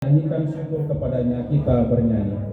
Nyanyikan syukur kepadanya, kita bernyanyi.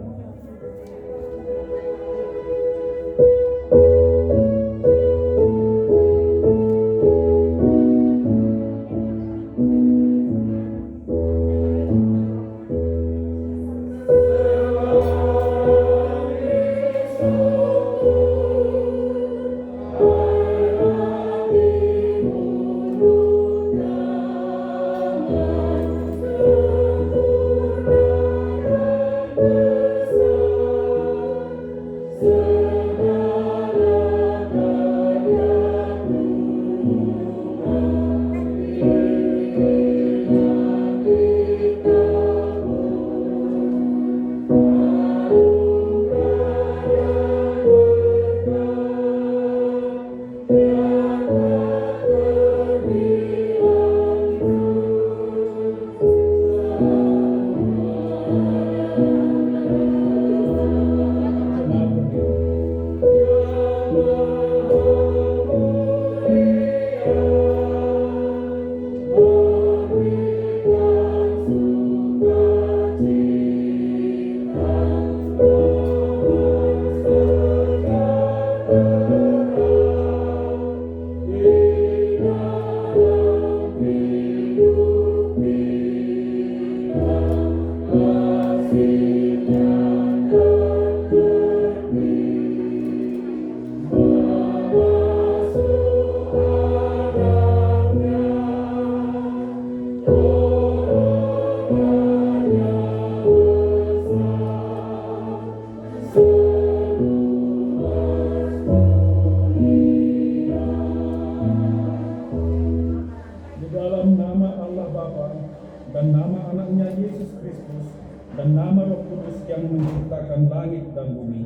Dan nama anaknya Yesus Kristus dan nama Roh Kudus yang menciptakan langit dan bumi.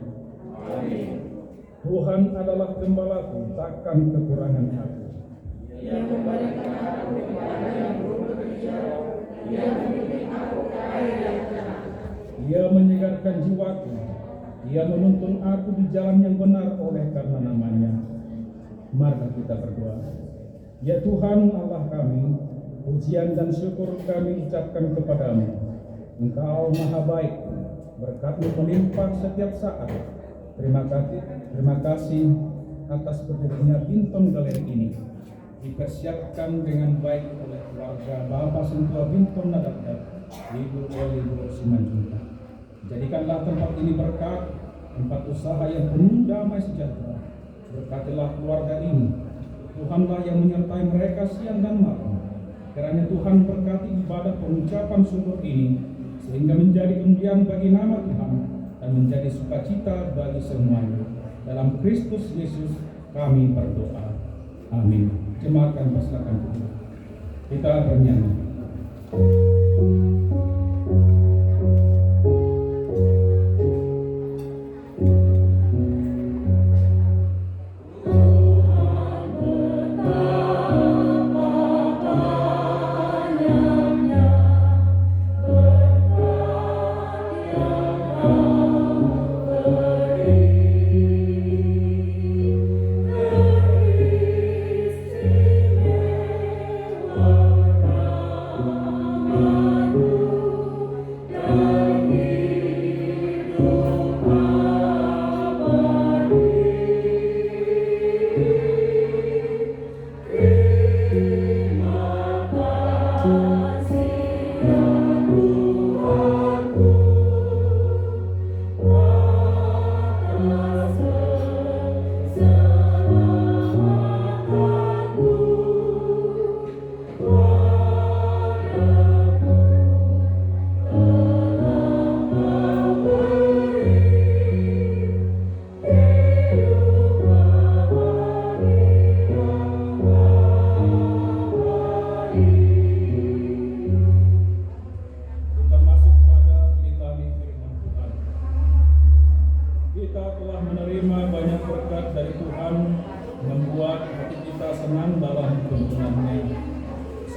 Amin. Tuhan adalah gembalaku, takkan kekurangan aku. Ia memberikan aku kepada yang bekerja, Ia membimbing aku ke air yang tenang. Ia menyegarkan jiwaku, Ia menuntun aku di jalan yang benar oleh karena namanya. Mari kita berdoa. Ya Tuhan Allah kami, pujian dan syukur kami ucapkan kepadamu. Engkau maha baik, berkat-Mu melimpah setiap saat. Terima kasih atas berdirinya Binton Galeri ini. Dipersiapkan dengan baik oleh keluarga Bapak Sentua Binton Nadabdat, Ibu Oli Simanjuntak. Jadikanlah tempat ini berkat, tempat usaha yang penuh damai sejahtera. Berkatilah keluarga ini. Tuhanlah yang menyertai mereka siang dan malam. Kiranya Tuhan berkati ibadah pengucapan syukur ini, sehingga menjadi kemuliaan bagi nama Tuhan dan menjadi sukacita bagi semuanya. Dalam Kristus Yesus kami berdoa. Amin. Jemaatkan persilakan kita bernyanyi.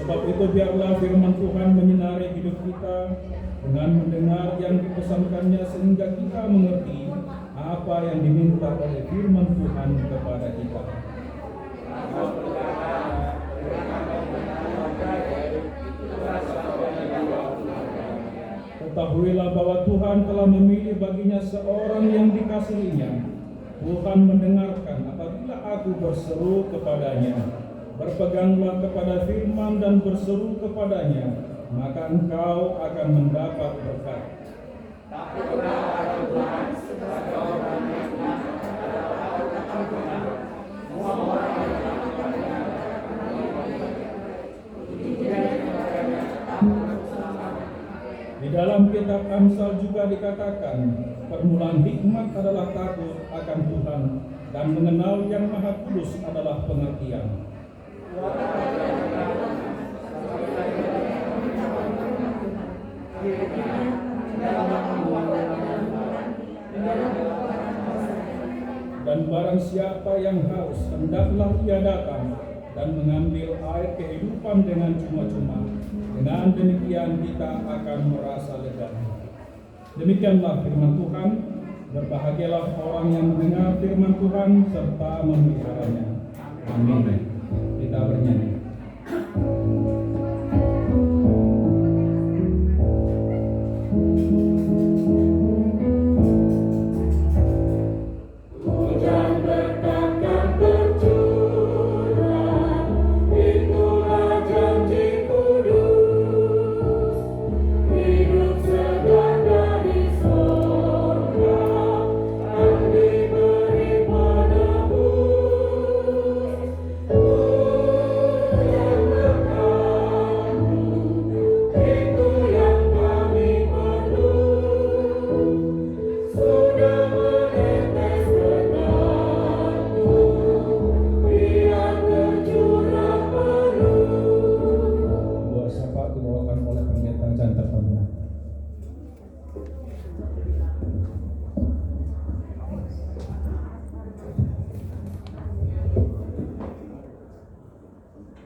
Sebab itu biarlah firman Tuhan menyinari hidup kita dengan mendengar yang dipesankannya, sehingga kita mengerti apa yang diminta oleh firman Tuhan kepada kita. Ketahuilah bahwa Tuhan telah memilih baginya seorang yang dikasihinya. Tuhan mendengarkan apabila aku berseru kepadanya. Berpeganglah kepada firman dan berseru kepadanya, maka engkau akan mendapat berkat. Takutlah akan Tuhan sebagai orang yang taat kepada Tuhan. Semua orang yang taat kepadanya akan Di dalam kitab Amsal juga dikatakan, permulaan hikmat adalah takut akan Tuhan, dan mengenal Yang Maha Kudus adalah pengertian. Dan barang siapa yang haus, hendaklah ia datang dan mengambil air kehidupan dengan cuma-cuma. Dengan demikian kita akan merasa lega. Demikianlah firman Tuhan. Berbahagialah orang yang mendengar firman Tuhan serta memeliharanya. Amin. Kita bernyanyi.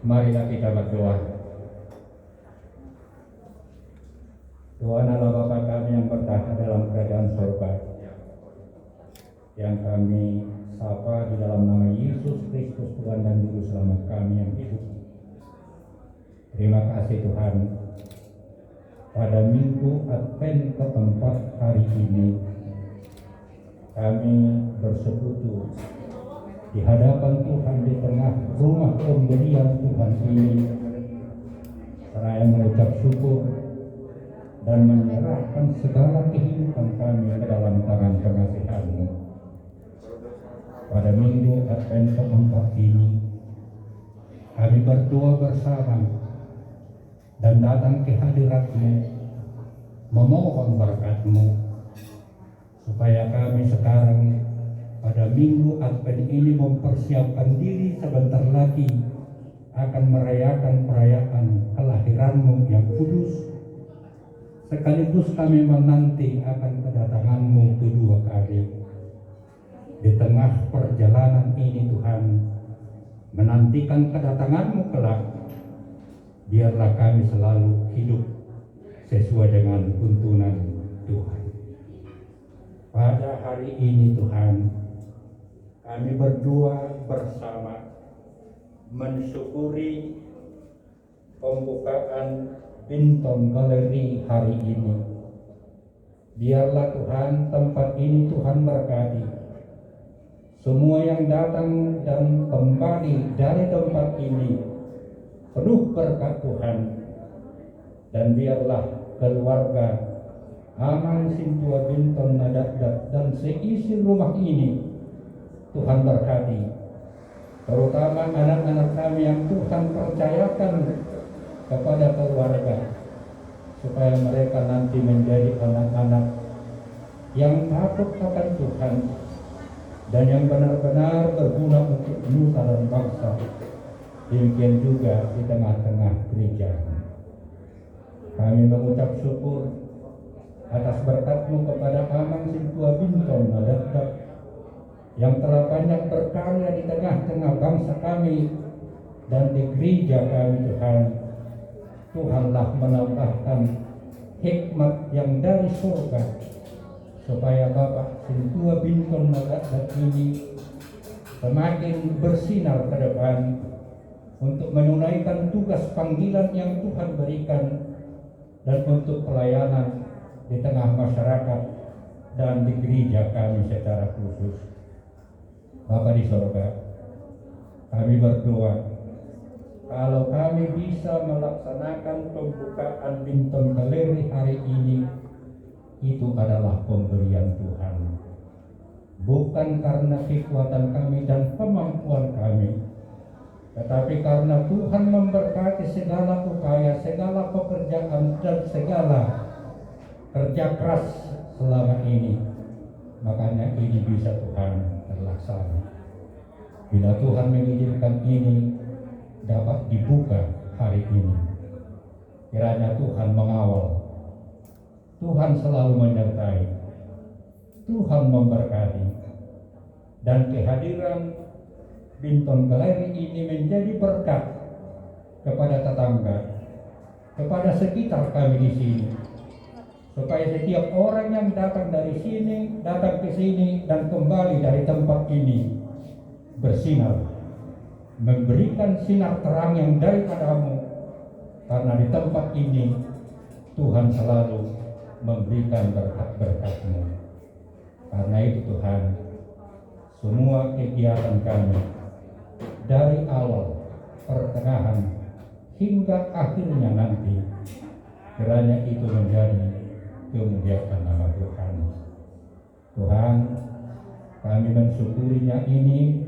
Marilah kita berdoa. Tuhan Allah Bapa kami yang bertahta dalam kerajaan surga, yang kami sapa di dalam nama Yesus Kristus Tuhan dan Juru Selamat kami yang hidup. Terima kasih Tuhan, pada minggu Advent keempat hari ini kami bersekutu di hadapan Tuhan di tengah rumah pemberian Tuhan ini, seraya mengucap syukur dan menyerahkan segala kehidupan kami ke dalam tangan pengasihan-Mu. Pada minggu Advent keempat ini, kami berdoa bersama dan datang ke hadirat-Mu, memohon berkat-Mu, supaya kami sekarang pada minggu Advent ini mempersiapkan diri sebentar lagi akan merayakan perayaan kelahiran-Mu yang kudus, sekaligus kami menanti akan kedatangan-Mu kedua kali. Di tengah perjalanan ini Tuhan, menantikan kedatangan-Mu kelak, biarlah kami selalu hidup sesuai dengan tuntunan Tuhan. Pada hari ini Tuhan, kami berdua bersama mensyukuri pembukaan Binton Galeri hari ini. Biarlah Tuhan tempat ini Tuhan berkati. Semua yang datang dan kembali dari tempat ini penuh berkat Tuhan. Dan biarlah keluarga Amang Sintua Binton Nadakdak dan seisi rumah ini Tuhan berkati, terutama anak-anak kami yang Tuhan percayakan kepada keluarga, supaya mereka nanti menjadi anak-anak yang takut akan Tuhan dan yang benar-benar berguna untuk nusa dan bangsa. Demikian juga di tengah-tengah gereja. Kami mengucap syukur atas berkat-Mu kepada Amang Sintua Binton Nadakdak yang telah banyak berkarya di tengah-tengah bangsa kami dan di gereja kami Tuhan. Tuhanlah menambahkan hikmat yang dari surga, supaya Bapak Sintua Binton Nadakdak ini semakin bersinar ke depan untuk menunaikan tugas panggilan yang Tuhan berikan dan untuk pelayanan di tengah masyarakat dan di gereja kami secara khusus. Bapa di sorga, kami berdoa kalau kami bisa melaksanakan pembukaan Binton Galeri hari ini, itu adalah pemberian Tuhan. Bukan karena kekuatan kami dan kemampuan kami, tetapi karena Tuhan memberkati segala upaya, segala pekerjaan dan segala kerja keras selama ini. Makanya ini bisa Tuhan terlaksana. Bila Tuhan mengizinkan ini dapat dibuka hari ini, kiranya Tuhan mengawal, Tuhan selalu menyertai, Tuhan memberkati, dan kehadiran Binton Galeri ini menjadi berkat kepada tetangga, kepada sekitar kami di sini, supaya setiap orang yang datang dari sini, datang ke sini dan kembali dari tempat ini bersinar, memberikan sinar terang yang daripadamu, karena di tempat ini Tuhan selalu memberikan berkat-berkat-Mu. Karena itu Tuhan, semua kegiatan kami dari awal, pertengahan hingga akhirnya nanti, kiranya itu menjadi kemuliaan nama Tuhan. Tuhan, kami mensyukurinya ini,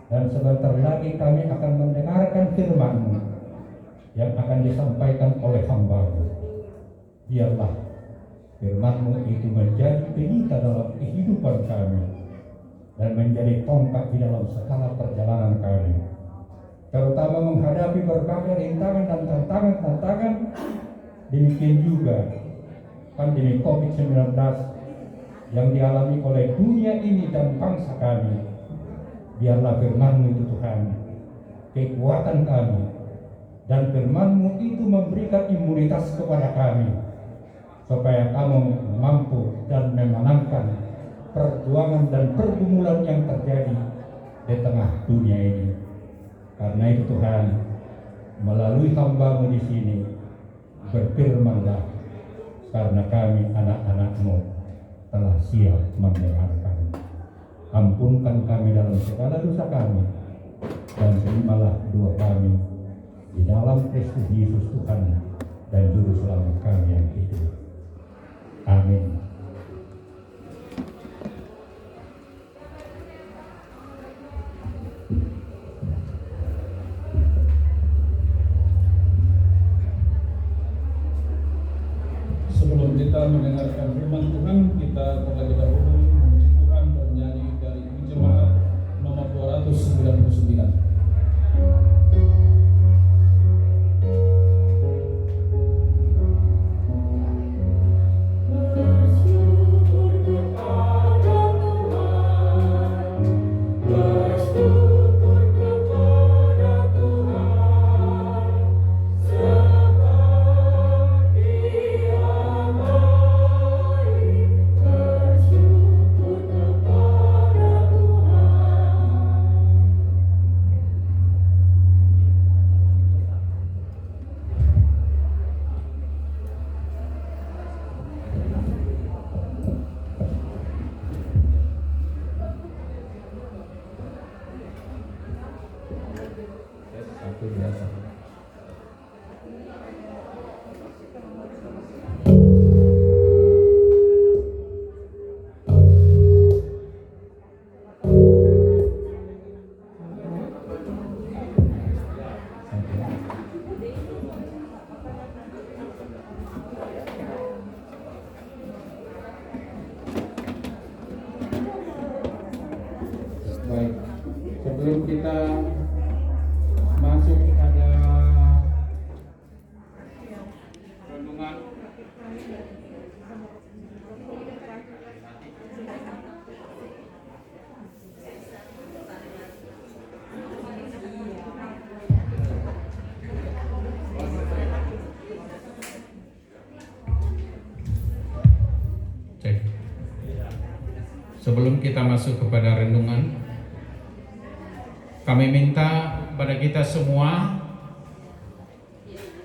dan sebentar lagi kami akan mendengarkan firman-Mu yang akan disampaikan oleh hamba-Mu. Biarlah firman-Mu itu menjadi pelita dalam kehidupan kami dan menjadi tongkat di dalam segala perjalanan kami, terutama menghadapi berbagai rintangan dan tantangan-tantangan. Demikian juga pandemi COVID-19 yang dialami oleh dunia ini dan bangsa kami. Biarlah firman-Mu itu Tuhan, kekuatan kami, dan firman-Mu itu memberikan imunitas kepada kami, supaya kami mampu dan memenangkan perjuangan dan pergumulan yang terjadi di tengah dunia ini. Karena itu Tuhan, melalui hamba-Mu di sini, berfirman-Lah, karena kami anak-anak-Mu telah siap mendengarkan. Ampunkan kami dalam segala dosa kami, dan terimalah doa kami di dalam Kristus Yesus Tuhan dan Juru Selamat kami yang hidup. Amin. Sebelum kita mendengarkan firman Tuhan, kita terlebih dahulu memuji Tuhan bernyanyi dari jemaat nomor 299. Baik, sebelum kita masuk pada renungan, sebelum kita masuk kepada renungan, kami minta pada kita semua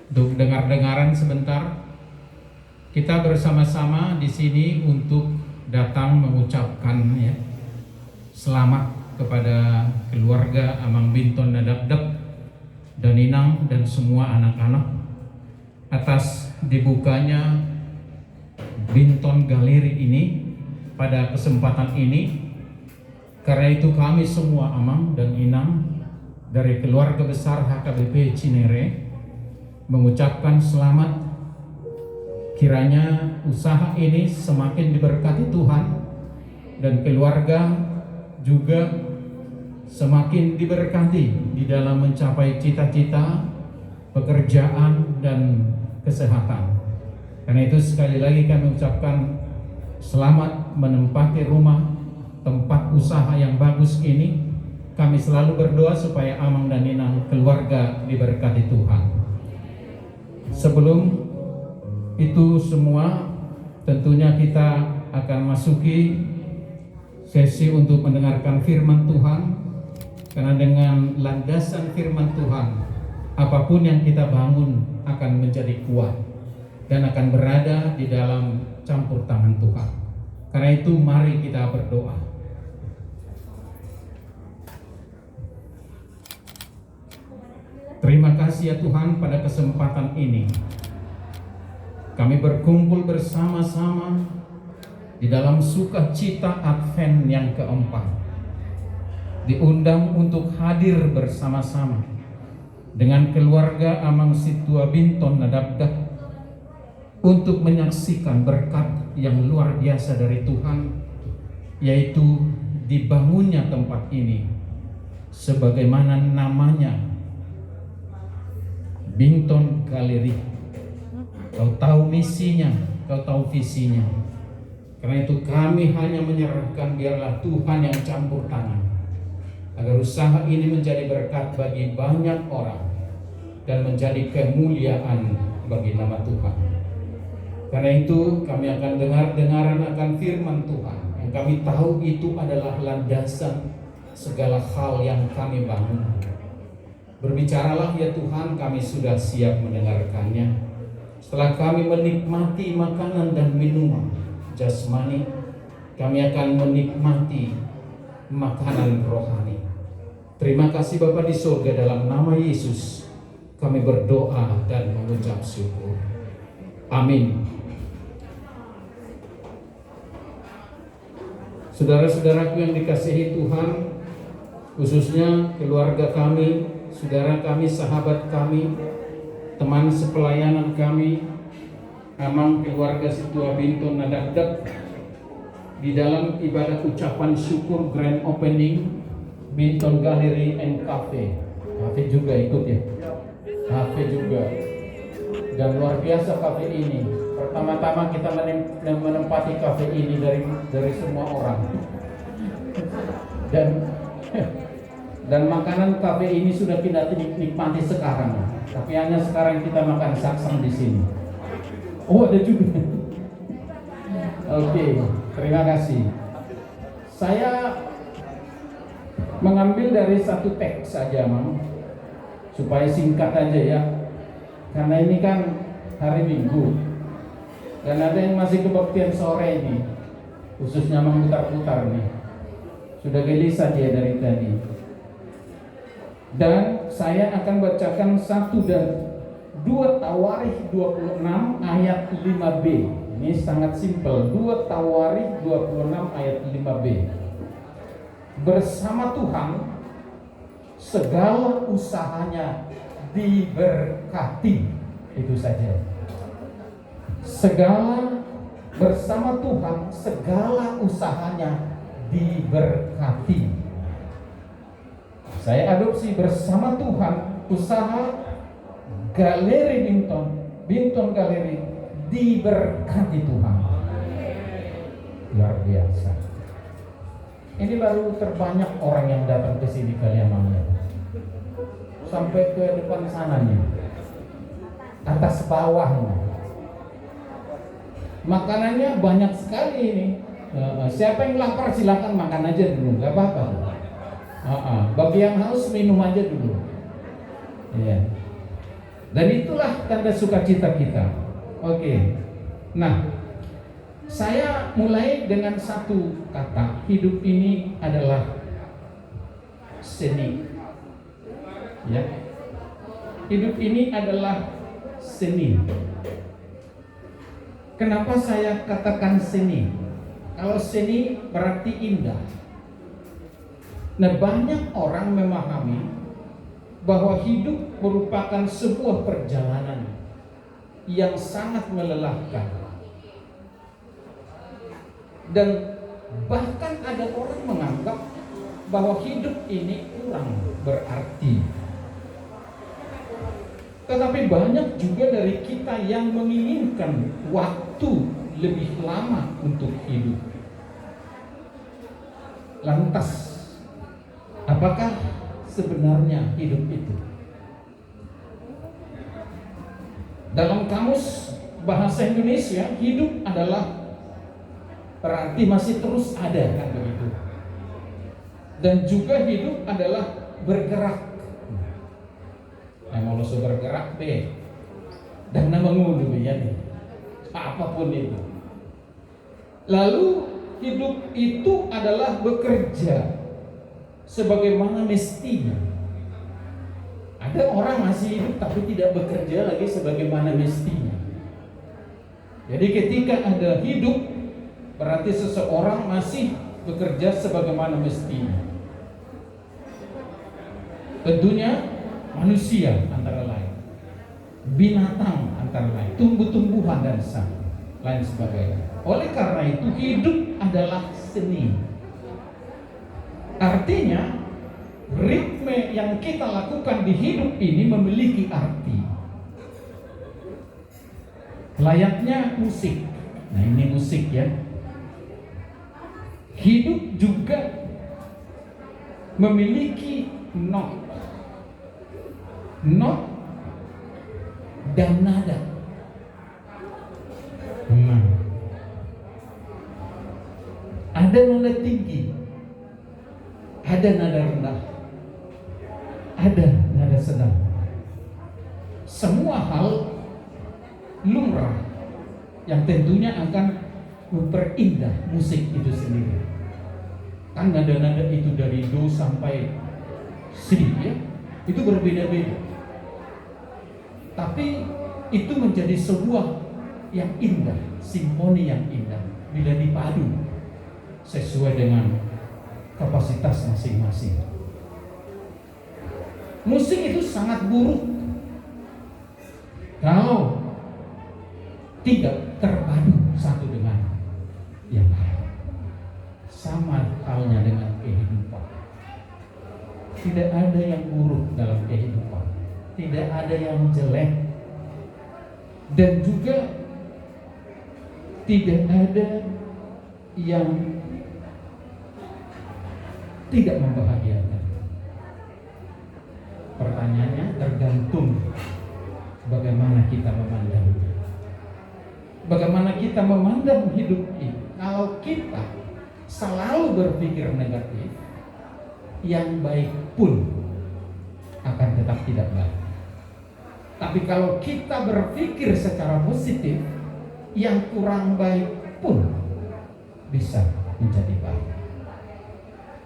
untuk dengar-dengaran sebentar Kita bersama-sama di sini untuk datang mengucapkan selamat kepada keluarga Amang Binton Nadabdab dan Inang dan semua anak-anak atas dibukanya Binton Galeri ini pada kesempatan ini. Karena itu kami semua Amang dan Inang dari keluarga besar HKBP Cinere mengucapkan selamat. Kiranya usaha ini semakin diberkati Tuhan dan keluarga juga semakin diberkati di dalam mencapai cita-cita, pekerjaan dan kesehatan. Karena itu sekali lagi kami ucapkan selamat menempati rumah tempat usaha yang bagus ini. Kami selalu berdoa supaya Amang dan Inang keluarga diberkati Tuhan. Sebelum itu semua, tentunya kita akan masuki sesi untuk mendengarkan firman Tuhan. Karena dengan landasan firman Tuhan, apapun yang kita bangun akan menjadi kuat dan akan berada di dalam campur tangan Tuhan. Karena itu mari kita berdoa. Terima kasih ya Tuhan, pada kesempatan ini kami berkumpul bersama-sama di dalam sukacita Advent yang keempat. Diundang untuk hadir bersama-sama dengan keluarga Amang Situa Binton Nadabdab untuk menyaksikan berkat yang luar biasa dari Tuhan, yaitu dibangunnya tempat ini sebagaimana namanya, Binton Galeri. Kau tahu misinya, kau tahu visinya. Karena itu kami hanya menyerahkan, biarlah Tuhan yang campur tangan, agar usaha ini menjadi berkat bagi banyak orang dan menjadi kemuliaan bagi nama Tuhan. Karena itu kami akan dengar-dengaran akan firman Tuhan yang kami tahu itu adalah landasan segala hal yang kami bangun. Berbicaralah ya Tuhan, kami sudah siap mendengarkannya. Setelah kami menikmati makanan dan minuman jasmani, kami akan menikmati makanan rohani. Terima kasih Bapa di surga, dalam nama Yesus kami berdoa dan mengucap syukur. Amin. Saudara-saudaraku yang dikasihi Tuhan, khususnya keluarga kami, saudara kami, sahabat kami, teman sepelayanan kami, Amang keluarga Situa Binton Nadabdab, di dalam ibadah ucapan syukur grand opening Binton Galeri and Cafe. Cafe juga ikut ya? Cafe juga. Dan luar biasa cafe ini. Pertama-tama kita menempati cafe ini dari semua orang. Dan makanan cafe ini sudah kita nikmati sekarang. Tapi hanya sekarang kita makan saksang di sini. Oh, ada juga. Oke, terima kasih. Saya mengambil dari satu teks saja, Mang, supaya singkat aja ya. Karena ini kan hari Minggu dan ada yang masih kebaktian sore ini, khususnya memutar-putar nih. Sudah gelisah dia dari tadi. Dan saya akan bacakan 1 dan 2 Tawarikh 26 ayat 5b. Ini sangat simpel. 2 Tawarikh 26 ayat 5b. Bersama Tuhan segala usahanya diberkati. Itu saja. Bersama Tuhan segala usahanya diberkati. Saya adopsi bersama Tuhan, usaha Galeri Binton Galeri diberkati Tuhan. Luar biasa. Ini baru terbanyak orang yang datang ke sini Kaliamannya. Sampai ke depan sananya. Atas bawahnya. Makanannya banyak sekali ini. Siapa yang lapar silakan makan aja dulu, nggak apa-apa. Bagi yang haus minum aja dulu. Iya. Dan itulah tanda sukacita kita. Oke. Nah, saya mulai dengan satu kata. Hidup ini adalah seni. Ya. Hidup ini adalah seni. Kenapa saya katakan seni? Kalau seni berarti indah. Nah, banyak orang memahami bahwa hidup merupakan sebuah perjalanan yang sangat melelahkan. Dan bahkan ada orang menganggap bahwa hidup ini kurang berarti. Tetapi banyak juga dari kita yang menginginkan waktu lebih lama untuk hidup. Lantas, apakah sebenarnya hidup itu? Dalam kamus bahasa Indonesia, hidup adalah berarti masih terus ada, kan begitu. Dan juga hidup adalah bergerak. Yang mau bergerak deh. Dan nama ngudu ya nih. Apapun itu. Lalu hidup itu adalah bekerja sebagaimana mestinya. Ada orang masih hidup tapi tidak bekerja lagi sebagaimana mestinya. Jadi ketika ada hidup, berarti seseorang masih bekerja sebagaimana mestinya. Tentunya manusia antara lain, binatang antara lain, tumbuh-tumbuhan dan lain sebagainya. Oleh karena itu hidup adalah seni. Artinya ritme yang kita lakukan di hidup ini memiliki arti. Layaknya musik. Nah, ini musik ya. Hidup juga memiliki not dan nada. Ada nada tinggi, ada nada rendah, ada nada sedang. Semua hal lumrah yang tentunya akan memperindah musik itu sendiri. Kan nada-nada itu dari do sampai si ya, itu berbeda-beda. Tapi itu menjadi sebuah yang indah, simfoni yang indah bila dipadu sesuai dengan kapasitas masing-masing. Musik itu sangat buruk kalau tidak terpadu satu dengan yang lain. Sama halnya dengan kehidupan. Tidak ada yang buruk dalam kehidupan. Tidak ada yang jelek. Dan juga tidak ada yang tidak membahagiakan. Pertanyaannya tergantung bagaimana kita memandangnya. Bagaimana kita memandang hidup ini. Kalau kita selalu berpikir negatif, yang baik pun akan tetap tidak baik. Tapi kalau kita berpikir secara positif, yang kurang baik pun bisa menjadi baik.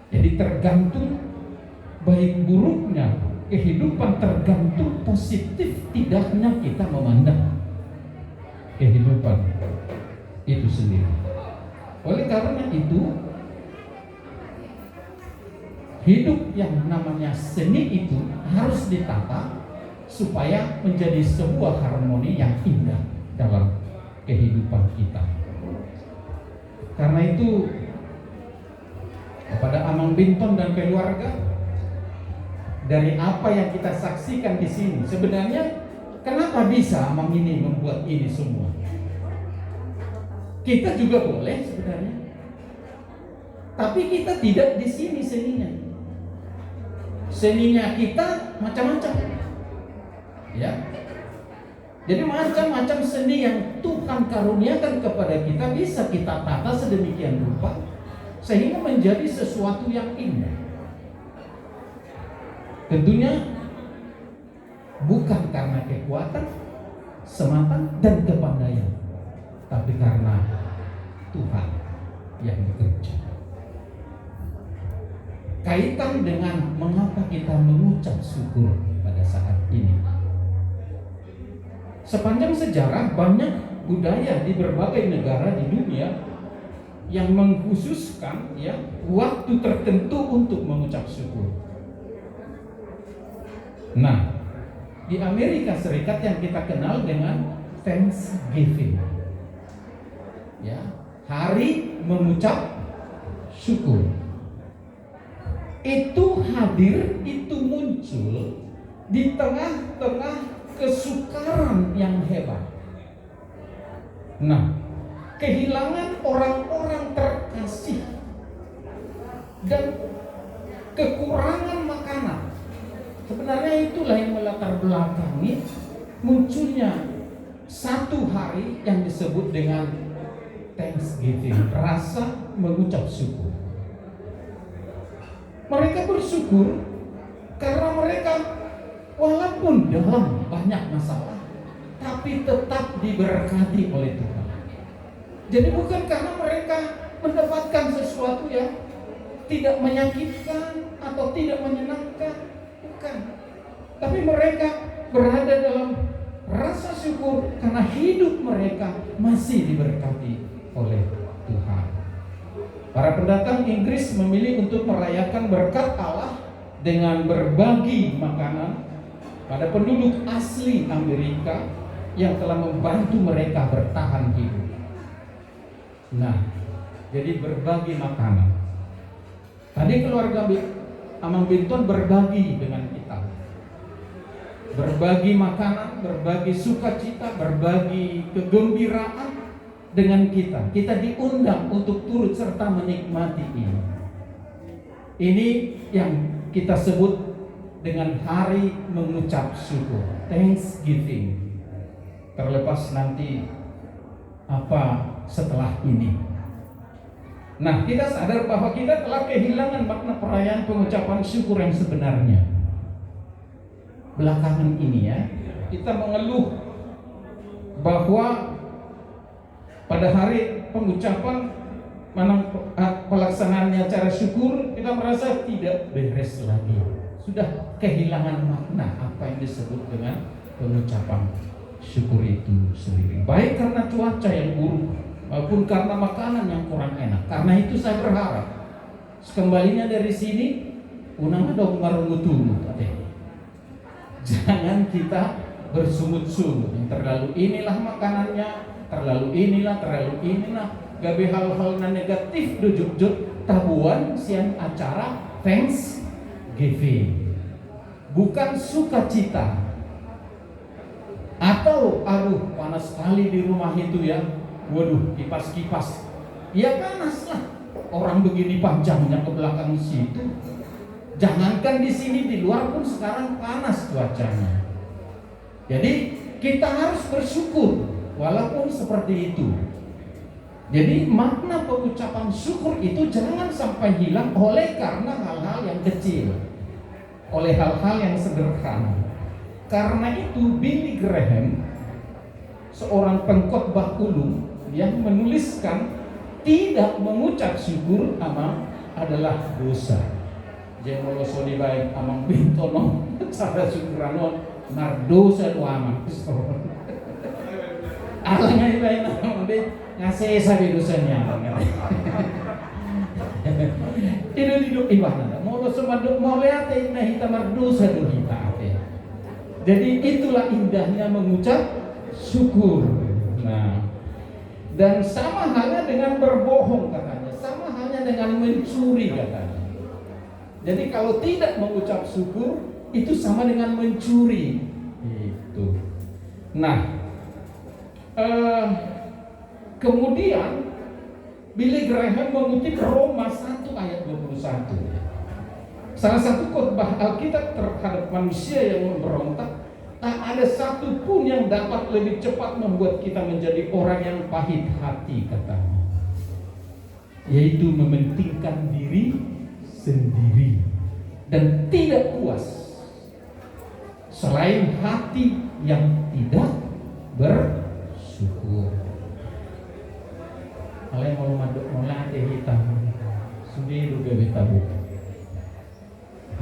Jadi tergantung baik buruknya kehidupan, tergantung positif tidaknya kita memandang kehidupan itu sendiri. Oleh karena itu, hidup yang namanya seni itu harus ditata supaya menjadi sebuah harmoni yang indah dalam kehidupan kita. Karena itu, kepada Amang Binton dan keluarga, dari apa yang kita saksikan di sini, sebenarnya kenapa bisa Amang ini membuat ini semua? Kita juga boleh sebenarnya, tapi kita tidak di sini seninya. Seninya kita macam-macam, ya. Jadi macam-macam seni yang Tuhan karuniakan kepada kita bisa kita tata sedemikian rupa sehingga menjadi sesuatu yang indah. Tentunya bukan karena kekuatan semata dan kepandaian, tapi karena Tuhan yang bekerja. Kaitan dengan mengapa kita mengucap syukur pada saat ini. Sepanjang sejarah banyak budaya di berbagai negara di dunia yang mengkhususkan waktu tertentu untuk mengucap syukur. Nah, di Amerika Serikat yang kita kenal dengan Thanksgiving, hari mengucap syukur, itu hadir, itu muncul di tengah-tengah kesukaran yang hebat. Nah, kehilangan orang-orang terkasih dan kekurangan makanan, sebenarnya itulah yang melatar belakangi munculnya satu hari yang disebut dengan Thanksgiving, rasa mengucap syukur. Mereka bersyukur karena mereka walaupun dalam banyak masalah, tapi tetap diberkati oleh Tuhan. Jadi bukan karena mereka mendapatkan sesuatu yang tidak menyakitkan atau tidak menyenangkan, bukan. Tapi mereka berada dalam rasa syukur karena hidup mereka masih diberkati oleh Tuhan. Para pendatang Inggris memilih untuk merayakan berkat Allah dengan berbagi makanan pada penduduk asli Amerika yang telah membantu mereka bertahan hidup. Nah, jadi berbagi makanan. Tadi keluarga Amang Binton berbagi dengan kita. Berbagi makanan, berbagi sukacita, berbagi kegembiraan dengan kita. Kita diundang untuk turut serta menikmati ini. Ini yang kita sebut dengan hari mengucap syukur, Thanksgiving. Terlepas nanti apa setelah ini. Nah, kita sadar bahwa kita telah kehilangan makna perayaan pengucapan syukur yang sebenarnya. Belakangan ini kita mengeluh bahwa pada hari pengucapan pelaksanaannya acara syukur kita merasa tidak beres lagi. Sudah kehilangan makna apa yang disebut dengan pengucapan syukur itu sendiri. Baik karena cuaca yang buruk maupun karena makanan yang kurang enak. Karena itu saya berharap sekembalinya dari sini unang dong marungutu. Jangan kita bersungut-sungut yang terlalu inilah makanannya, terlalu inilah. Gabe hal-hal negatif dujuk-juk tabuan sian acara Thanksgiving. Bukan sukacita. Atau aduh panas sekali di rumah itu waduh kipas-kipas. Ya panas lah. Orang begini panjangnya ke belakang situ. Jangankan di sini, di luar pun sekarang panas cuacanya. Jadi kita harus bersyukur walaupun seperti itu. Jadi makna pengucapan syukur itu jangan sampai hilang oleh karena hal-hal yang kecil, oleh hal-hal yang sederhana. Karena itu Billy Graham, seorang pengkhotbah ulung, yang menuliskan tidak mengucap syukur adalah dosa. Jemolo sodi baik amang bintono cara syukurano nardosa doama. Allah ngai baik amang bin ngasih sabi dosanya. Hidup ibadah. Molo semaduk moleate na hita mardosa do hita. Jadi itulah indahnya mengucap syukur. Nah, dan sama halnya dengan berbohong katanya, sama halnya dengan mencuri katanya. Jadi kalau tidak mengucap syukur itu sama dengan mencuri. Itu. Nah, kemudian Billy Graham mengutip Roma 1 ayat 21. Salah satu khotbah Alkitab terhadap manusia yang memberontak, tak ada satu pun yang dapat lebih cepat membuat kita menjadi orang yang pahit hati katanya, yaitu mementingkan diri sendiri dan tidak puas selain hati yang tidak bersyukur. Ale mau maduk mola teh hitam. Sudi du gawe tabu.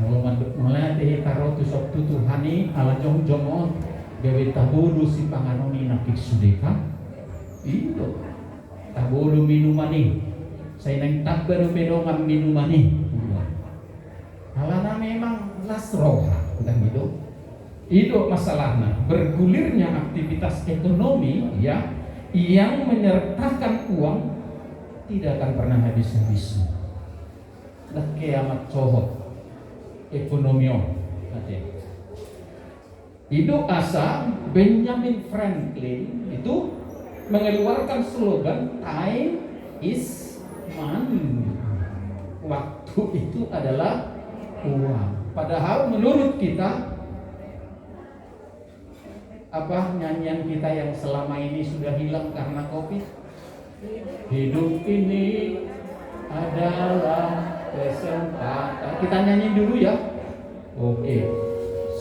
Mau maduk mola teh taro tu sok tutuhani ala jong-jongon gawe tabu du si panganoni napik sudeka. Itu tabu du minumani. Saya nang tak baru pedongan minumani. Alana memang lasroha dan itu masalahnya bergulirnya aktivitas ekonomi ya yang menyertakan uang tidak akan pernah habis-habis. Dah kiamat cohot ekonomi itu asa Benjamin Franklin itu mengeluarkan slogan time is money. Waktu itu adalah uang. Padahal menurut kita apa nyanyian kita yang selama ini sudah hilang karena Covid? Hidup ini adalah kesempatan. Kita nyanyi dulu ya. Oke.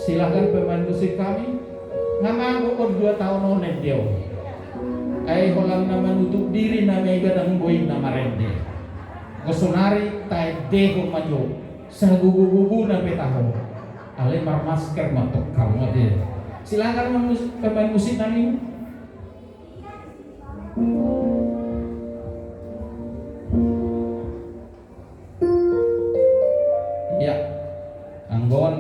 Silahkan pemain musik kami. Nama aku 2 tahun onet dia. Holang nama nutup diri nama iga dan boy nama rende. Kosonari tai deho maju. Sagugu-gugu na petaho. Ale mar masker matok kamu deh. Silakan pemain musik kami. Ya, anggon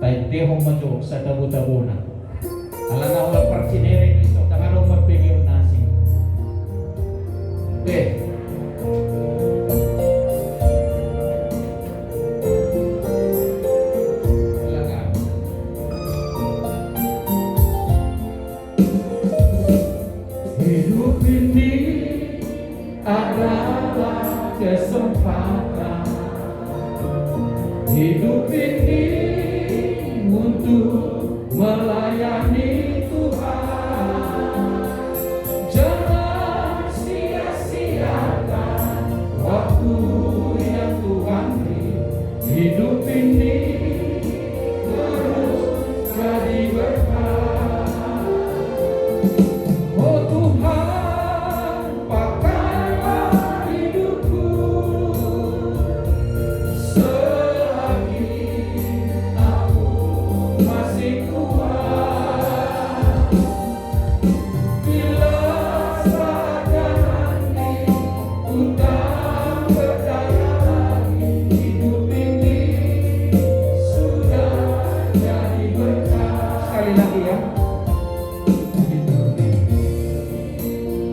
taiteho majo sa tabu-tabuna. Alanga wala parcinere iso takalo mapigil nasi. Hidup ini adalah kesempatan. Hidup ini untuk melayani Tuhan. Jangan sia-siakan waktu yang Tuhan beri. Hidup ini terus jadi berkah. Oh Tuhan, pakailah hidupku selagi aku masih kuat. Bila saja nanti ku tak berdaya lagi, hidup ini sudah jadi berkah. Sekali lagi ya.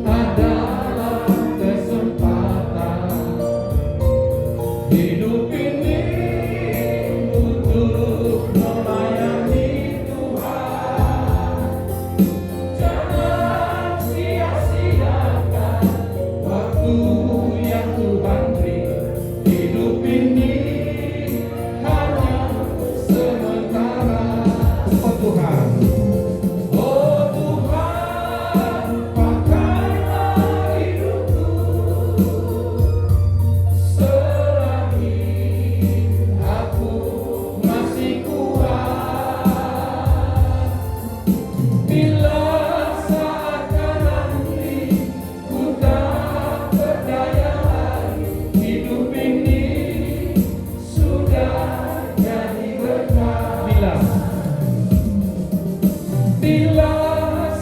Adalah kesempatan. Hidup ini untuk melayani Tuhan. Jangan sia-siakan waktu yang Tuhan beri. Hidup ini hanya sementara. Oh Tuhan, oh Tuhan, pakailah hidupku selagi aku masih kuat. Bila saatnya nanti ku tak berdaya lagi, hidup ini sudah jadi berkah. Bila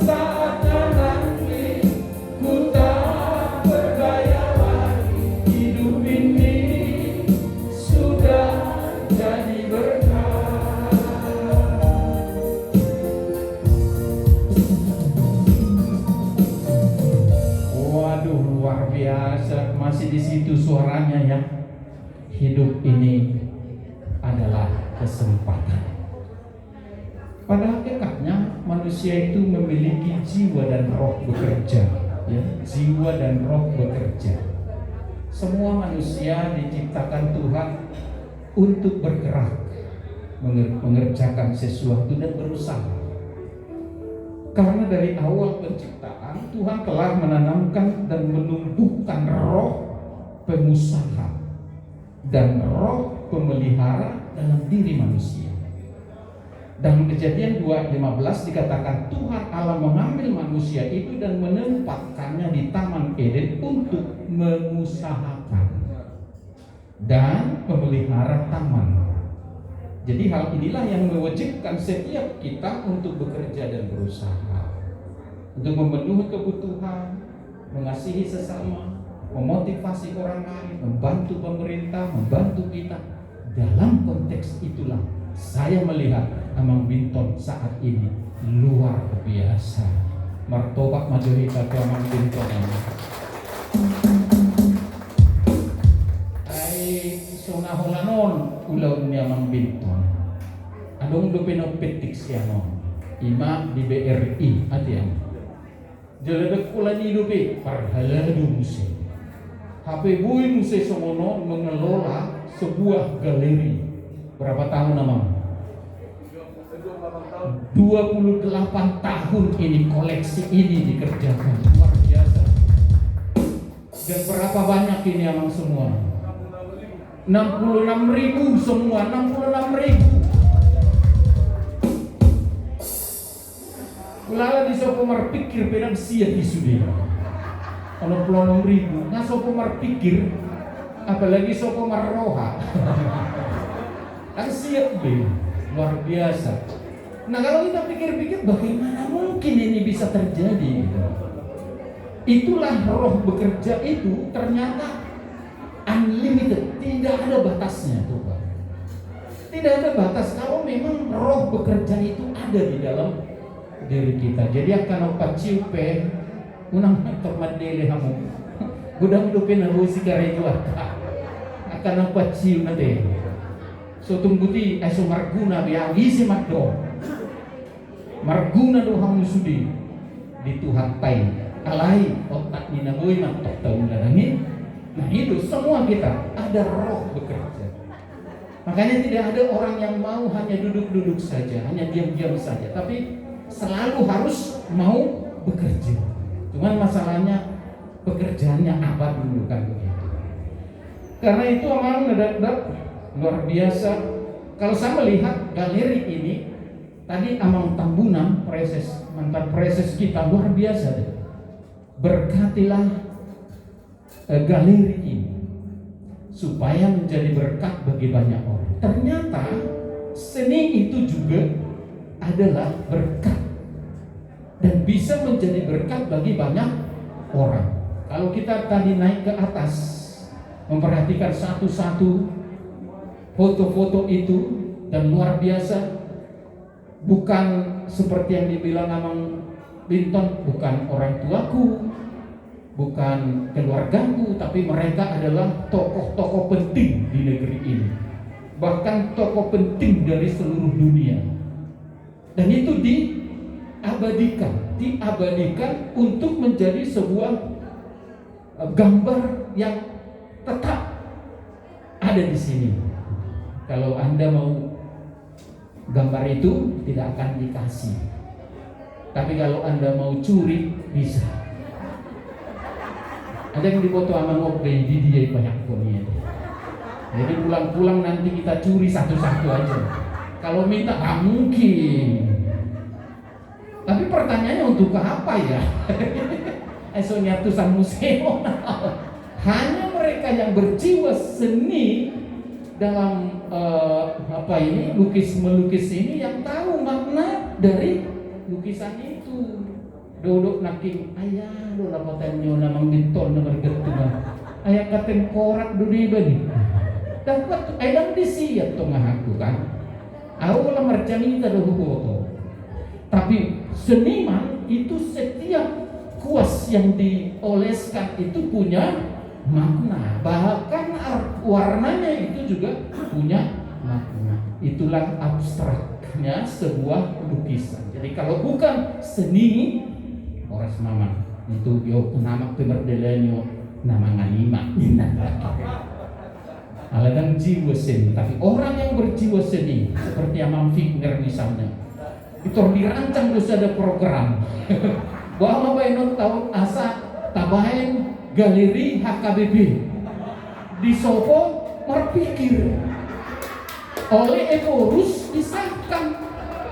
saatnya nanti ku tak berdaya lagi, hidup ini sudah jadi berkah. Waduh, luar biasa, masih di situ suaranya ya. Hidup ini adalah kesempatan. Pada hakikatnya manusia itu memiliki jiwa dan roh bekerja, ya, jiwa dan roh bekerja. Semua manusia diciptakan Tuhan untuk bergerak, mengerjakan sesuatu dan berusaha. Karena dari awal penciptaan Tuhan telah menanamkan dan menumbuhkan roh pengusaha dan roh pemelihara dalam diri manusia. Dalam Kejadian 2:15 dikatakan Tuhan Allah mengambil manusia itu dan menempatkannya di Taman Eden untuk mengusahakan dan memelihara taman. Jadi hal inilah yang mewajibkan setiap kita untuk bekerja dan berusaha untuk memenuhi kebutuhan, mengasihi sesama, memotivasi orang lain, membantu pemerintah, membantu kita. Dalam konteks itulah saya melihat Amang Binton saat ini luar biasa. Martobat majorita ke Amang Binton ini. Ay sonaholanon ulaw ni Amang Binton. Adong do pinopetik siya no. Ima di BRI ati ang. Jaladek pula ni dope parhalado muse. HP Bui Muse Somono mengelola sebuah galeri. Berapa tahun namanya? 28 tahun ini koleksi ini dikerjakan. Luar biasa. Dan berapa banyak ini emang semua? 66.000 semua, 66.000. Kulala di Sopomar pikir pedang siap di Sudia. Kalau 66.000, nah Sopomar pikir, apalagi Sopomar roha. Kan siap be, luar biasa. Nah kalau kita pikir-pikir bagaimana mungkin ini bisa terjadi? Itulah roh bekerja itu ternyata unlimited, tidak ada batasnya tuh Pak. Tidak ada batas kalau memang roh bekerja itu ada di dalam diri kita. Jadi akan opat ciupe, unang termadele hamu, gudang dupin hamu si karejo akan opat ciu nade. So tungguti eso marguna biagi si makdo marguna do hamu sudi di Tuhan tain alai otak ni naboy mantok tahu langit. Nah itu semua kita ada roh bekerja. Makanya tidak ada orang yang mau hanya duduk-duduk saja, hanya diam-diam saja, tapi selalu harus mau bekerja. Cuman masalahnya pekerjaannya apa dulu kan begitu. Karena itu memang mendadak luar biasa. Kalau saya melihat galeri ini tadi Amang Tambunan preses, mantan preses kita luar biasa deh. Berkatilah galeri ini supaya menjadi berkat bagi banyak orang. Ternyata seni itu juga adalah berkat dan bisa menjadi berkat bagi banyak orang. Kalau kita tadi naik ke atas memperhatikan satu-satu foto-foto itu dan luar biasa, bukan seperti yang dibilang Amang Binton, bukan orang tuaku, bukan keluargaku, tapi mereka adalah tokoh-tokoh penting di negeri ini, bahkan tokoh penting dari seluruh dunia. Dan itu diabadikan untuk menjadi sebuah gambar yang tetap ada di sini. Kalau Anda mau gambar itu tidak akan dikasih, tapi kalau Anda mau curi bisa. Ada yang dipoto sama ngobrol di dia banyak punya. Jadi pulang-pulang nanti kita curi satu-satu aja. Kalau minta mungkin. Tapi pertanyaannya untuk apa ya? Esonya tusan museum. Hanya mereka yang berjiwa seni dalam melukis ini yang tahu makna dari lukisan itu. Dodok naking ayah do lapotannya namang Binton na bergetungan ayah katen korak do di bani dapat ayang disiap to ngahaku kan aku lah mercanita do huboto. Tapi seniman itu setiap kuas yang dioleskan itu punya makna, bahkan warnanya itu juga punya makna. Itulah abstraknya sebuah lukisan. Jadi kalau bukan seni oras mama itu yo nama pemerdelanyo nama nganima aladan jiwa seni. Tapi orang yang berjiwa seni seperti Amang Figner misalnya itu dirancang terus ada program bahwa bainot tahun asa tabahin galeri HKBP di Sopo berpikir oleh Ekorus disahkan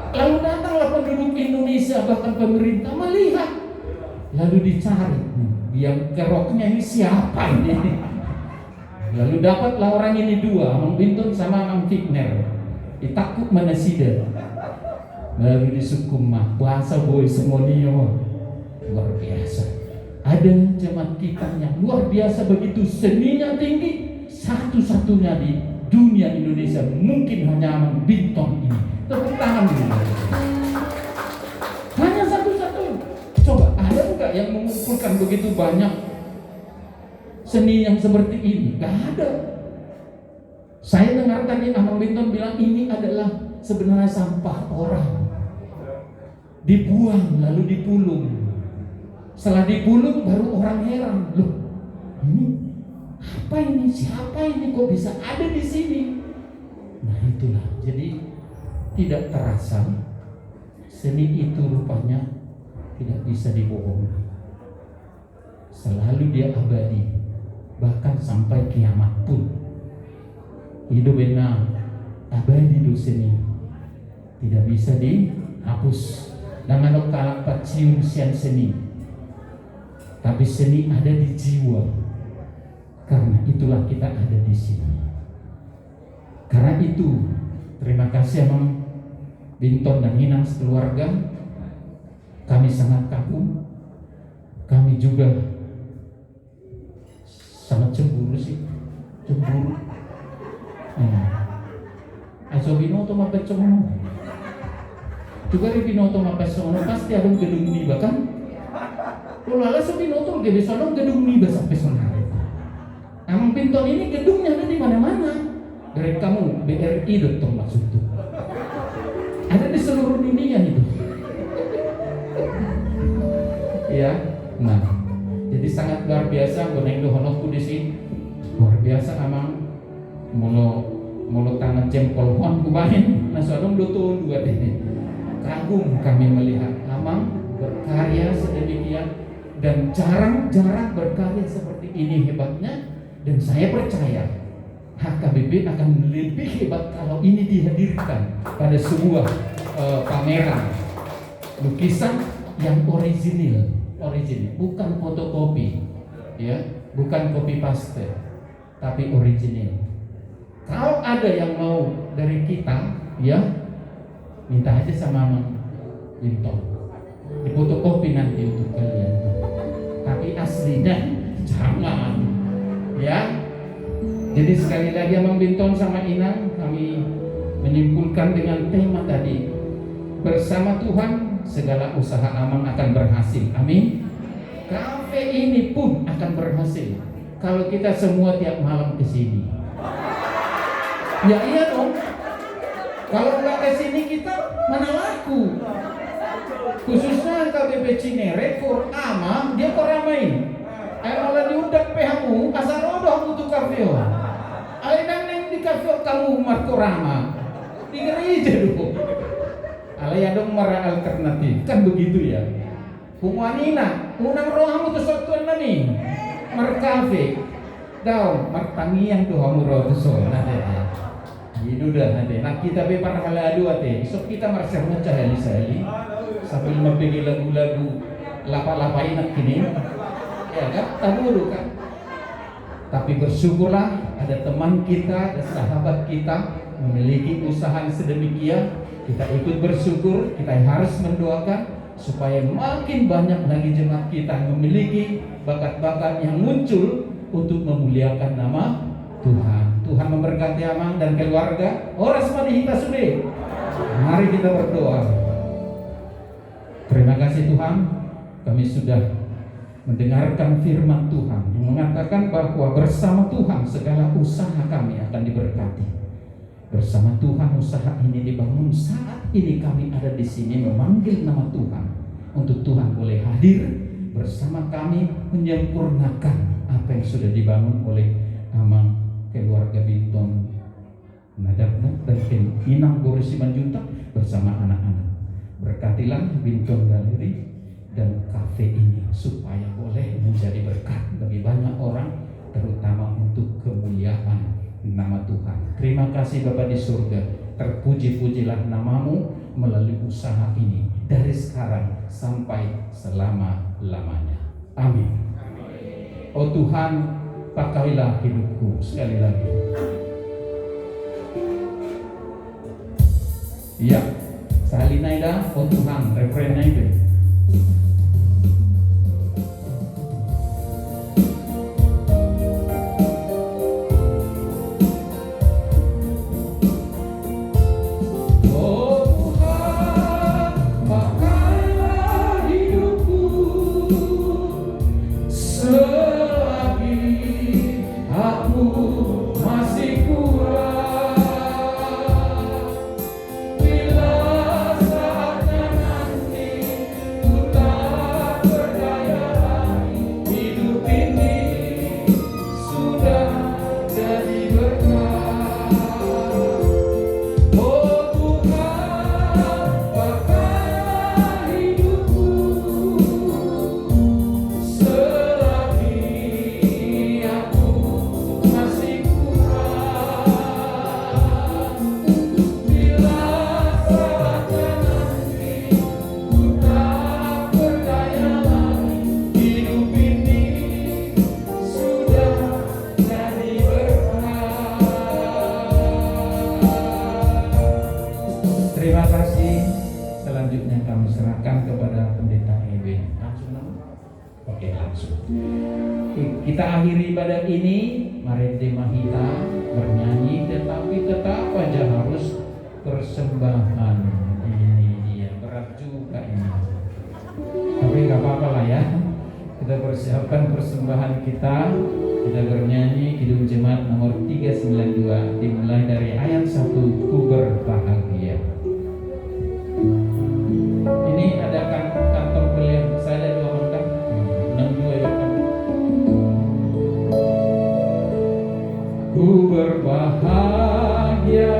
Lalu datanglah penduduk Indonesia, bahkan pemerintah melihat, lalu dicari, yang keroknya ini siapa ini? Lalu dapatlah orang ini dua, Amang Bintun sama Amang Fikner. Ditakut mana sida. Lalu disukum mah bahasa boy semonio. Luar biasa. Ada jemaat kita yang luar biasa begitu, seninya tinggi, satu-satunya di dunia Indonesia mungkin hanya Amang Bintun ini. Tepuk tangan dulu. Hanya satu-satu. Coba ada enggak yang mengumpulkan begitu banyak seni yang seperti ini? Gak ada. Saya dengar tadi Amang Bintun bilang ini adalah sebenarnya sampah orang, dibuang lalu dipulung. Setelah dipulung baru orang heran, loh ini apa ini? Siapa ini kok bisa ada di sini? Nah itulah, jadi tidak terasa seni itu rupanya tidak bisa dibohongi. Selalu dia abadi, bahkan sampai kiamat pun. Hidup benar abadi do seni, tidak bisa dihapus. Dengan kalak pacium sian seni, tapi seni ada di jiwa. Karena itulah kita ada di sini. Karena itu terima kasih Amang Bintun dan Inang sekeluarga. Kami sangat kagum. Kami juga sangat cemburu sih, cemburu. Aso binoto mapetsono. Juga di binoto mapetsono pasti ada gedung niba kan? Kalau ala so binoto gede sono gedung niba sampai sonare. Amang Bintun ini gedungnya ada di mana-mana. Dari kamu BRI dotong maksud tuh. Ada di seluruh dunia itu. Ya, nah, jadi sangat luar biasa goneng dohonokku di sini. Luar biasa Amang. Mulu tangan jempol hon kubahin. Nah, soalnya dua dua deh. Kagum kami melihat Amang berkarya sedemikian dan jarang-jarang berkarya seperti ini hebatnya. Dan saya percaya HKBP akan lebih hebat kalau ini dihadirkan pada sebuah pameran lukisan yang original, bukan fotokopi, ya, bukan copy paste, tapi original. Kalau ada yang mau dari kita, ya, minta aja sama Amang Bintun, difotokopi nanti untuk kalian. Tapi aslinya jangan, ya. Jadi sekali lagi Amang Bintun sama Inang, kami menyimpulkan dengan tema tadi, bersama Tuhan segala usaha Amang akan berhasil. Amin. Kafe ini pun akan berhasil kalau kita semua tiap malam ke sini. Ya iya dong. Kalau nggak ke sini kita mana laku. Khususnya KBP Cinere, Amang dia kok ramai. Malah diudak PHU, asal rodoh butuh kafe. Ayo neng di kafe kamu Marco Rama di gereja dulu. Alay dong marah alternatif kan begitu ya. Kumanina, unang rohamu tu sotuan nani mar kafe. Daun mar tangiang tu hamu roh tu so. Itu dah nanti. Nak kita bepar haladu ate. Sok kita marsah mencahali sali sambil membeli lagu-lagu lapa-lapain nak kini. Ya kan, taburu kan. Tapi bersyukurlah ada teman kita, ada sahabat kita memiliki usaha sedemikian. Kita ikut bersyukur, kita harus mendoakan supaya makin banyak lagi jemaat kita memiliki bakat-bakat yang muncul untuk memuliakan nama Tuhan. Tuhan memberkati Amang dan keluarga. Ora semadi kita sudah. Mari kita berdoa. Terima kasih Tuhan, kami sudah mendengarkan firman Tuhan yang mengatakan bahwa bersama Tuhan segala usaha kami akan diberkati. Bersama Tuhan usaha ini dibangun. Saat ini kami ada di sini memanggil nama Tuhan untuk Tuhan boleh hadir bersama kami menyempurnakan apa yang sudah dibangun oleh Amang keluarga Bintun Nadabna dan Inang Guru Simanjuntak bersama anak-anak. Berkatilah Bintun Galeri dan kafe ini supaya boleh menjadi berkat bagi banyak orang, terutama untuk kemuliaan nama Tuhan. Terima kasih Bapa di surga, terpuji-pujilah namamu, melalui usaha ini dari sekarang sampai selama-lamanya. Amin. Oh Tuhan, pakailah hidupku. Sekali lagi. Ya, salinaida, oh Tuhan, refrennya itu. Terima kasih. Selanjutnya kami serahkan kepada Pendeta Edwin. Langsung nama? Oke, langsung. Kita akhiri ibadah ini. Mari Mahita bernyanyi, tetapi tetap aja harus persembahan. Ini dia, berat juga ini. Tapi nggak apa-apa lah ya. Kita persiapkan persembahan kita. Kita bernyanyi Kidung Jemaat nomor 392, dimulai dari ayat 1, Ku berbahagia. Ini ada kantong beliau, saya ada 2 kan, 62 ya kan. Ku berbahagia,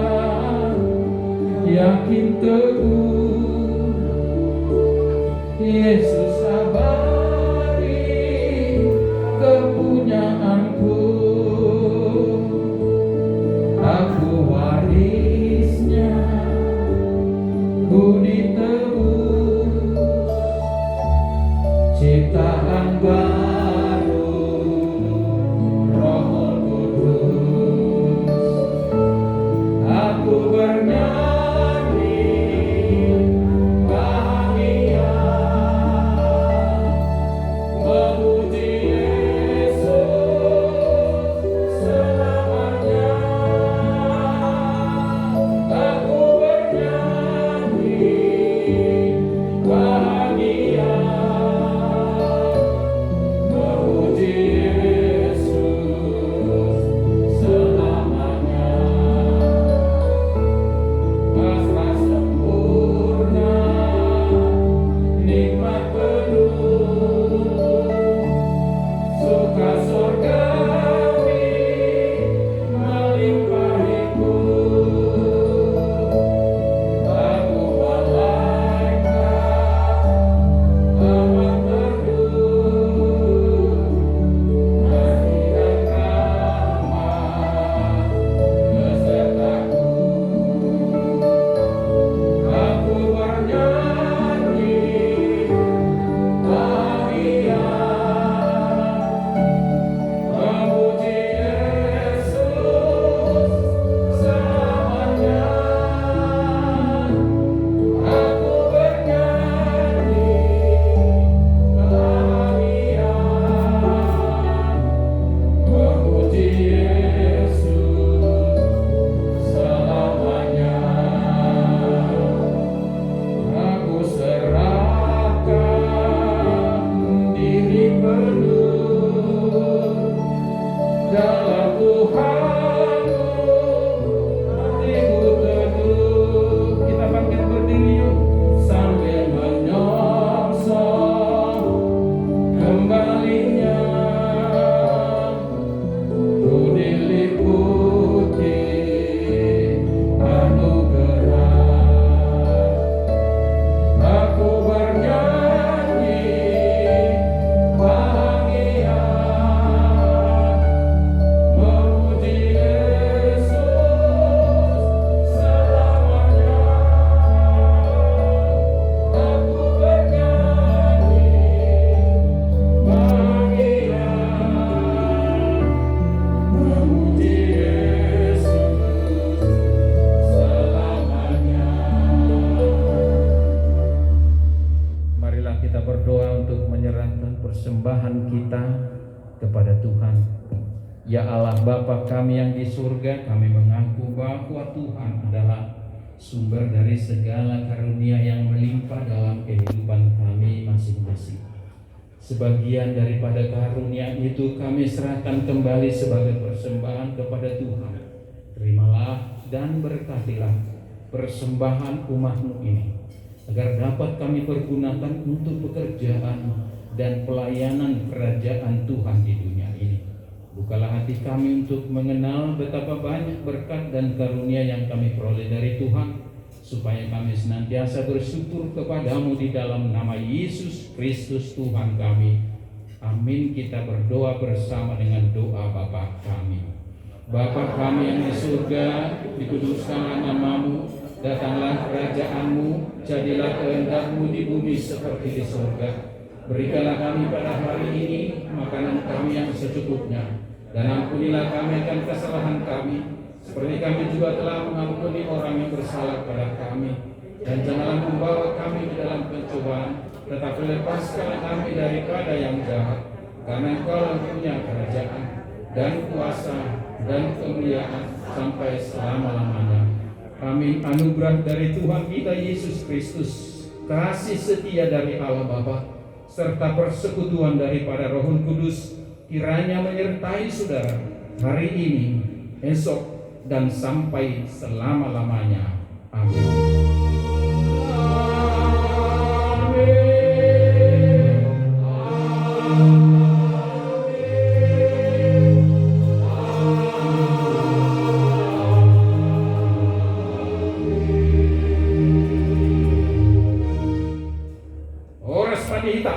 yakin teguh, Yesus abadi kepunyaanku, aku warisnya, ku ditebus, ciptaan baru, Roh Kudus. Aku bernyanyi bahagia, memuji Yesus selamanya. Aku bernyanyi bahagia, memuji Yesus selamanya. Pasrah sempurna, nikmat penuh, suka surgawi melimpahiku. Aku malaikat amat teduh, kasih dan rahmat besertaku. Aku bernyanyi bahagia, memuji Yesus selamanya. Aku bernyanyi bahagia, memuji Yesus selamanya. Aku serahkan diri penuh dalam Tuhanku, hatiku teduh. Kita bangkit berdiri yuk, sambil menyongsong kembalinya. Ku diliputi anugerah. Aku bernyanyi bahagia, Tuhan. Ya Allah Bapa kami yang di surga, kami mengaku bahwa Tuhan adalah sumber dari segala karunia yang melimpah dalam kehidupan kami masing-masing. Sebagian daripada karunia itu kami serahkan kembali sebagai persembahan kepada Tuhan. Terimalah dan berkatilah persembahan umat-Mu ini, agar dapat kami pergunakan untuk pekerjaan dan pelayanan kerajaan Tuhan di dunia ini. Bukalah hati kami untuk mengenal betapa banyak berkat dan karunia yang kami peroleh dari Tuhan, supaya kami senantiasa bersyukur kepadamu di dalam nama Yesus Kristus Tuhan kami. Amin. Kita berdoa bersama dengan doa Bapa kami. Bapa kami yang di surga, dikuduskanlah namamu, datanglah kerajaanmu, jadilah kehendak-Mu di bumi seperti di surga. Berikanlah kami pada hari ini makanan kami yang secukupnya, dan ampunilah kami akan kesalahan kami, seperti kami juga telah mengampuni orang yang bersalah pada kami. Dan janganlah membawa kami ke dalam pencobaan, tetapi lepaskanlah kami daripada yang jahat. Karena Engkau yang punya kerajaan dan kuasa dan kemuliaan sampai selama-lamanya. Amin. Anugerah dari Tuhan kita Yesus Kristus, kasih setia dari Allah Bapa, serta persekutuan daripada Roh Kudus kiranya menyertai saudara hari ini, esok, dan sampai selama-lamanya. Amin. Horas Panihita.